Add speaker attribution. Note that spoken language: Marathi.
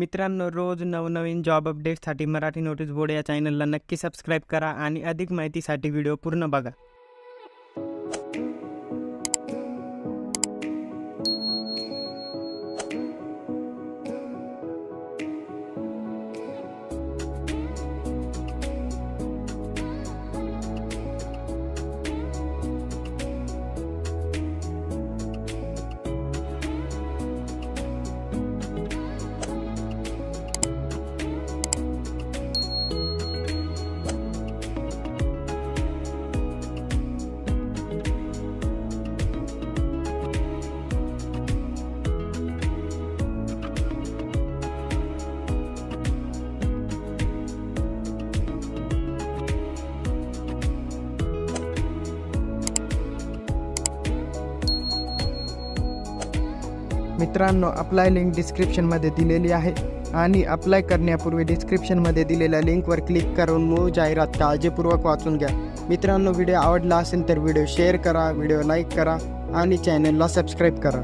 Speaker 1: मित्रांनो, रोज नवनवीन जॉब अपडेट्ससाठी मराठी नोटीस बोर्ड या चॅनलला नक्की सबस्क्राईब करा आणि अधिक माहितीसाठी व्हिडिओ पूर्ण बघा. मित्रांनो, अप्लाय लिंक डिस्क्रिप्शनमध्ये दिलेली आहे आणि अप्लाय करण्यापूर्वी डिस्क्रिप्शनमध्ये दिलेल्या लिंकवर क्लिक करून मूळ जाहिरात काळजीपूर्वक वाचून घ्या. मित्रांनो, व्हिडिओ आवडला असेल तर व्हिडिओ शेअर करा, व्हिडिओ लाईक करा आणि चॅनलला सबस्क्राईब करा.